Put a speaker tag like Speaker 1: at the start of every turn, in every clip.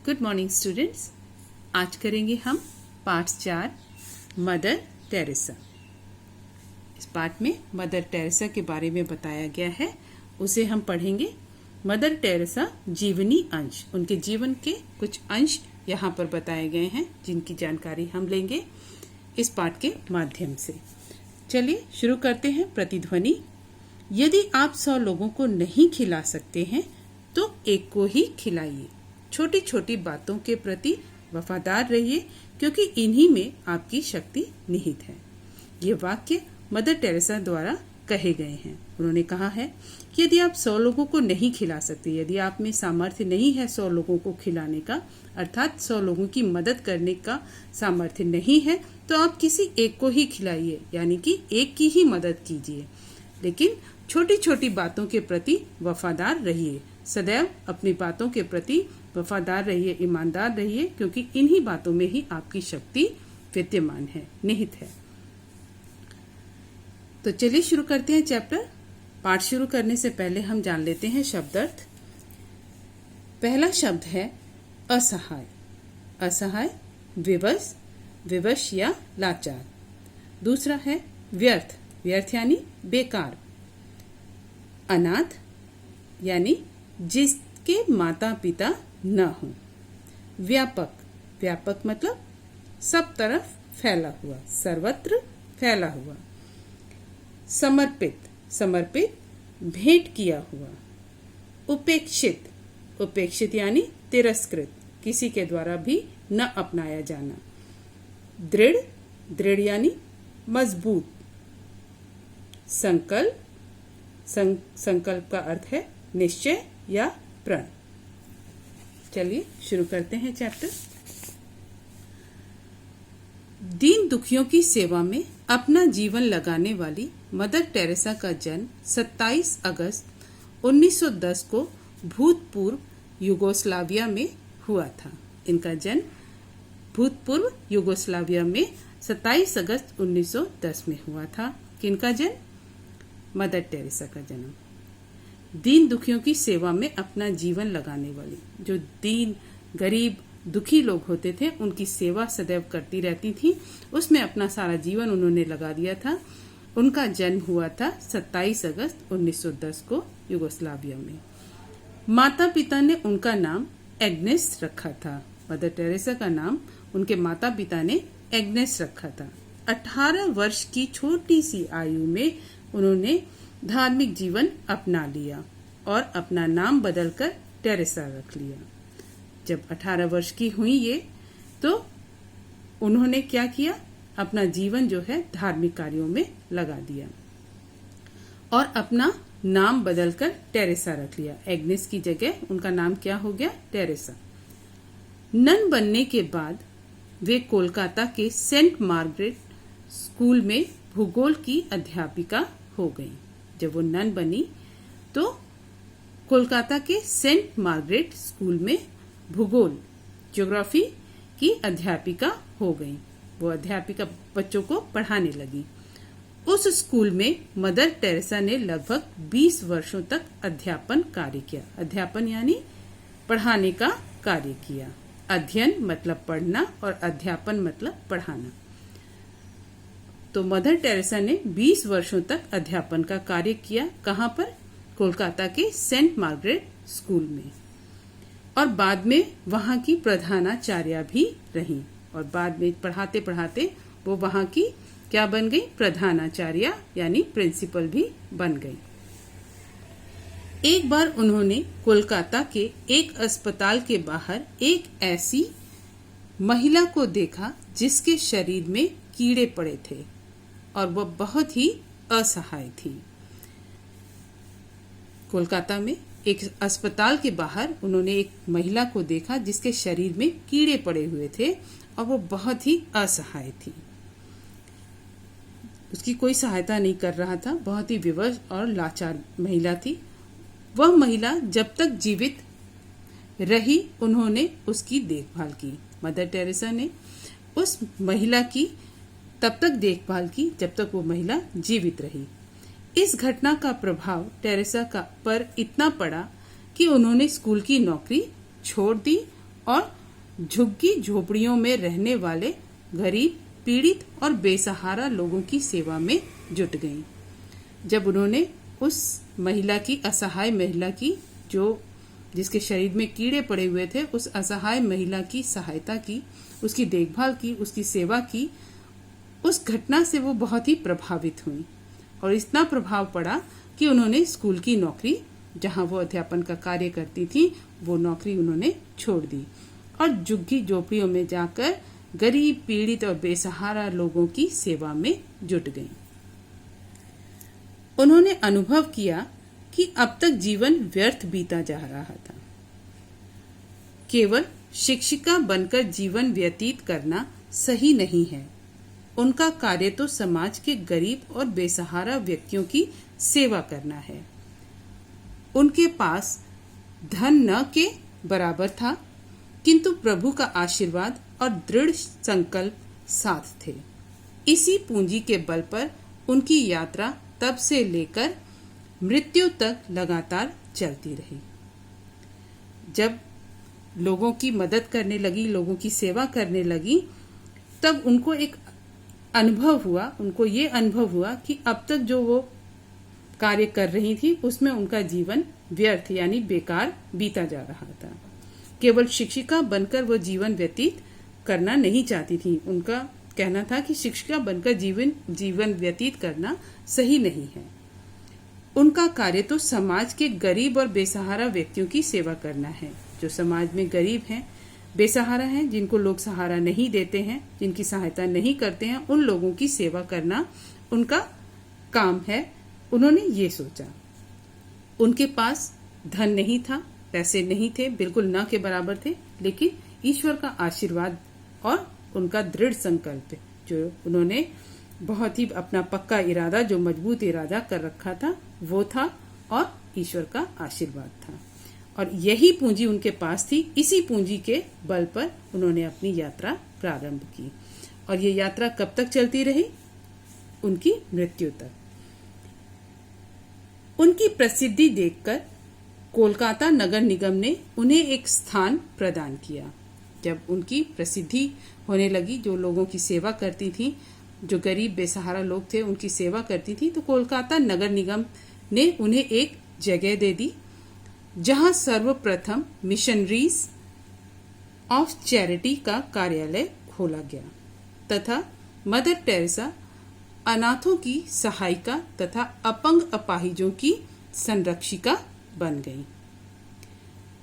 Speaker 1: Good morning students. आज करेंगे हम पाठ 4 मदर टेरेसा। इस पाठ में मदर टेरेसा के बारे में बताया गया है, उसे हम पढ़ेंगे। मदर टेरेसा जीवनी अंश, उनके जीवन के कुछ अंश यहाँ पर बताए गए हैं जिनकी जानकारी हम लेंगे इस पाठ के माध्यम से। चलिए शुरू करते हैं। प्रतिध्वनि। यदि आप 100 लोगों को नहीं खिला सकते हैं तो एक को ही खिलाइए। छोटी छोटी बातों के प्रति वफादार रहिए क्योंकि इन्हीं में आपकी शक्ति निहित है। ये वाक्य मदर टेरेसा द्वारा कहे गए हैं। उन्होंने कहा है कि यदि आप 100 लोगों को नहीं खिला सकते, यदि आप में सामर्थ्य नहीं है 100 लोगों को खिलाने का, अर्थात 100 लोगों की मदद करने का सामर्थ्य नहीं है, तो आप किसी एक को ही खिलाइए, यानी कि एक की ही मदद कीजिए। लेकिन छोटी छोटी बातों के प्रति वफादार रहिए। सदैव अपनी बातों के प्रति वफादार रहिए, ईमानदार रहिए, क्योंकि इन्हीं बातों में ही आपकी शक्ति विद्यमान है, निहित है। तो चलिए शुरू करते हैं चैप्टर। पाठ शुरू करने से पहले हम जान लेते हैं शब्दार्थ। पहला शब्द है असहाय। असहाय विवश, विवश या लाचार। दूसरा है व्यर्थ, व्यर्थ यानी बेकार। अनाथ यानी जिसके माता पिता न हो। व्यापक, व्यापक मतलब सब तरफ फैला हुआ, सर्वत्र फैला हुआ। समर्पित, समर्पित भेंट किया हुआ। उपेक्षित, उपेक्षित यानी तिरस्कृत, किसी के द्वारा भी न अपनाया जाना। दृढ़, दृढ़ यानी मजबूत। संकल्प, संकल्प का अर्थ है निश्चय या प्रण। चलिए शुरू करते हैं चैप्टर। दीन दुखियों की सेवा में अपना जीवन लगाने वाली मदर टेरेसा का जन्म 27 अगस्त 1910 को भूतपूर्व युगोस्लाविया में हुआ था। इनका जन्म भूतपूर्व युगोस्लाविया में 27 अगस्त 1910 में हुआ था। किनका जन्म? मदर टेरेसा का जन्म। दीन दुखियों की सेवा में अपना जीवन लगाने वाली, जो दीन गरीब दुखी लोग होते थे उनकी सेवा सदैव करती रहती थी, उसमें अपना सारा जीवन उन्होंने लगा दिया था। उनका जन्म हुआ था 27 अगस्त 1910 को युगोस्लाविया में। माता पिता ने उनका नाम एग्नेस रखा था। मदर टेरेसा का नाम उनके माता पिता ने एग्नेस रखा था। 18 वर्ष की छोटी सी आयु में उन्होंने धार्मिक जीवन अपना लिया और अपना नाम बदलकर टेरेसा रख लिया। जब 18 वर्ष की हुई ये, तो उन्होंने क्या किया? अपना जीवन जो है धार्मिक कार्यों में लगा दिया और अपना नाम बदलकर टेरेसा रख लिया। एग्नेस की जगह उनका नाम क्या हो गया? टेरेसा। नन बनने के बाद वे कोलकाता के सेंट मार्गरेट स्कूल में भूगोल की अध्यापिका हो गई। जब वो नन बनी तो कोलकाता के सेंट मार्गरेट स्कूल में भूगोल, ज्योग्राफी की अध्यापिका हो गई। वो अध्यापिका बच्चों को पढ़ाने लगी। उस स्कूल में मदर टेरेसा ने लगभग 20 वर्षों तक अध्यापन कार्य किया। अध्यापन यानी पढ़ाने का कार्य किया। अध्ययन मतलब पढ़ना और अध्यापन मतलब पढ़ाना। तो मदर टेरेसा ने 20 वर्षों तक अध्यापन का कार्य किया। कहाँ पर? कोलकाता के सेंट मार्गरेट स्कूल में। और बाद में वहाँ की प्रधानाचार्य भी रही। और बाद में पढ़ाते पढ़ाते वो वहाँ की क्या बन गई? प्रधानाचार्य यानी प्रिंसिपल भी बन गई। एक बार उन्होंने कोलकाता के एक अस्पताल के बाहर एक ऐसी महिला को देखा जिसके शरीर में कीड़े पड़े थे और वह बहुत ही असहाय थी। कोलकाता में एक अस्पताल के बाहर उन्होंने एक महिला को देखा जिसके शरीर में कीड़े पड़े हुए थे और वो बहुत ही असहाय थी। उसकी कोई सहायता नहीं कर रहा था, बहुत ही विवश और लाचार महिला थी। वह महिला जब तक जीवित रही उन्होंने उसकी देखभाल की। मदर टेरेसा ने उस महिला की तब तक देखभाल की जब तक वो महिला जीवित रही। इस घटना का प्रभाव टेरेसा का पर इतना पड़ा कि उन्होंने स्कूल की नौकरी छोड़ दी और झुग्गी झोपड़ियों में रहने वाले गरीब, पीड़ित और बेसहारा लोगों की सेवा में जुट गईं। जब उन्होंने उस महिला की, असहाय महिला की, जो जिसके शरीर में कीड़े पड़े हुए थे, उस असहाय महिला की सहायता की, उसकी देखभाल की, उसकी सेवा की, उस घटना से वो बहुत ही प्रभावित हुई और इतना प्रभाव पड़ा कि उन्होंने स्कूल की नौकरी, जहां वो अध्यापन का कार्य करती थी, वो नौकरी उन्होंने छोड़ दी और झुग्गी झोपड़ियों में जाकर गरीब, पीड़ित और बेसहारा लोगों की सेवा में जुट गईं। उन्होंने अनुभव किया कि अब तक जीवन व्यर्थ बीता जा रहा था। केवल शिक्षिका बनकर जीवन व्यतीत करना सही नहीं है। उनका कार्य तो समाज के गरीब और बेसहारा व्यक्तियों की सेवा करना है। उनके पास धन न के बराबर था, किंतु प्रभु का आशीर्वाद और दृढ़ संकल्प साथ थे। इसी पूंजी के बल पर उनकी यात्रा तब से लेकर मृत्यु तक लगातार चलती रही। जब लोगों की मदद करने लगी, लोगों की सेवा करने लगी, तब उनको एक अनुभव हुआ, उनको ये अनुभव हुआ कि अब तक जो वो कार्य कर रही थी उसमें उनका जीवन व्यर्थ यानी बेकार बीता जा रहा था। केवल शिक्षिका बनकर वो जीवन व्यतीत करना नहीं चाहती थी। उनका कहना था कि शिक्षिका बनकर जीवन व्यतीत करना सही नहीं है। उनका कार्य तो समाज के गरीब और बेसहारा व्यक्तियों की सेवा करना है, जो समाज में गरीब हैं, बेसहारा हैं, जिनको लोग सहारा नहीं देते हैं, जिनकी सहायता नहीं करते हैं, उन लोगों की सेवा करना उनका काम है। उन्होंने ये सोचा। उनके पास धन नहीं था, पैसे नहीं थे, बिल्कुल ना के बराबर थे, लेकिन ईश्वर का आशीर्वाद और उनका दृढ़ संकल्प, जो उन्होंने बहुत ही अपना पक्का इरादा, जो मजबूत इरादा कर रखा था, वो था और ईश्वर का आशीर्वाद था। और यही पूंजी उनके पास थी। इसी पूंजी के बल पर उन्होंने अपनी यात्रा प्रारंभ की और ये यात्रा कब तक चलती रही? उनकी मृत्यु तक। उनकी प्रसिद्धि देखकर कोलकाता नगर निगम ने उन्हें एक स्थान प्रदान किया। जब उनकी प्रसिद्धि होने लगी, जो लोगों की सेवा करती थी, जो गरीब बेसहारा लोग थे उनकी सेवा करती थी, तो कोलकाता नगर निगम ने उन्हें एक जगह दे दी जहां सर्वप्रथम मिशनरीज ऑफ चैरिटी का कार्यालय खोला गया तथा मदर टेरेसा अनाथों की सहायिका तथा अपंग अपाहिजों की संरक्षिका बन गई।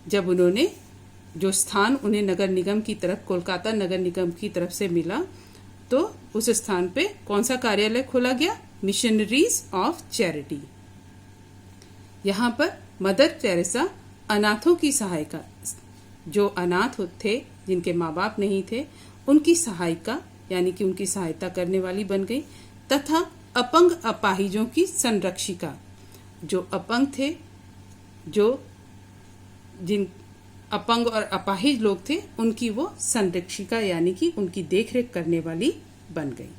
Speaker 1: जब उन्होंने जो स्थान उन्हें नगर निगम की तरफ, कोलकाता नगर निगम की तरफ से मिला, तो उस स्थान पे कौन सा कार्यालय खोला गया? Missionaries of charity. यहाँ पर मदर टेरेसा अनाथों की सहायिका, जो अनाथ थे, जिनके माँ बाप नहीं थे, उनकी सहायिका यानी कि उनकी सहायता करने वाली बन गई तथा अपंग अपाहिजों की संरक्षिका, जो अपंग थे, जो जिन अपंग और अपाहिज लोग थे, उनकी वो संरक्षिका यानी कि उनकी देखरेख करने वाली बन गई।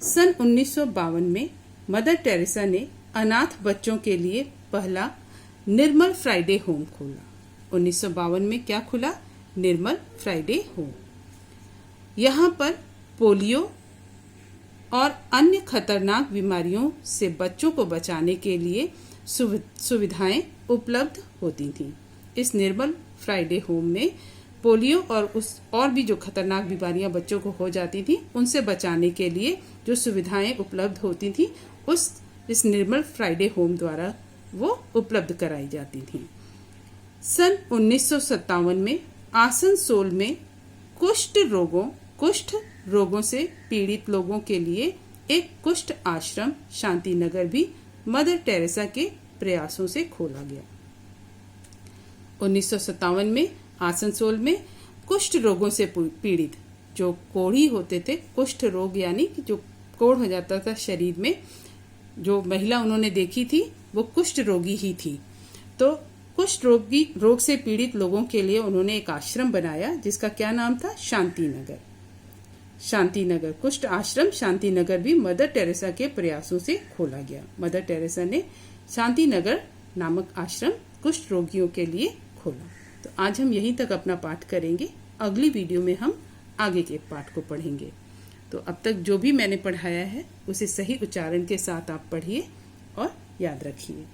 Speaker 1: सन 1952 में मदर टेरेसा ने अनाथ बच्चों के लिए पहला निर्मल फ्राइडे होम खोला। 1952 में क्या खुला? निर्मल फ्राइडे होम। यहाँ पर पोलियो और अन्य खतरनाक बीमारियों से बच्चों को बचाने के लिए सुविधाएं उपलब्ध होती थीं। इस निर्मल फ्राइडे होम में पोलियो और भी जो खतरनाक बीमारियां बच्चों को हो जाती थी, उनसे बचाने के लिए जो सुविधाएं उपलब्ध होती थी, इस निर्मल फ्राइडे होम द्वारा वो उपलब्ध कराई जाती थी। सन 1957 में आसनसोल में कुष्ठ रोगों से पीड़ित लोगों के लिए एक कुष्ठ आश्रम शांति नगर भी मदर टेरेसा के प्रयासों से खोला गया। 1957 में आसनसोल में कुष्ठ रोगों से पीड़ित, जो कोढ़ी होते थे, कुष्ठ रोग यानी कि जो कोढ़ हो जाता था शरीर में, जो महिला उन्होंने देखी थी वो कुष्ठ रोगी ही थी। तो कुष्ठ रोग से पीड़ित लोगों के लिए उन्होंने एक आश्रम बनाया जिसका क्या नाम था? शांति नगर। कुष्ठ आश्रम शांति नगर भी मदर टेरेसा के प्रयासों से खोला गया। मदर टेरेसा ने शांति नगर नामक आश्रम कुष्ठ रोगियों के लिए खोला। तो आज हम यहीं तक अपना पाठ करेंगे। अगली वीडियो में हम आगे के पाठ को पढ़ेंगे। तो अब तक जो भी मैंने पढ़ाया है उसे सही उच्चारण के साथ आप पढ़िए और याद रखिए।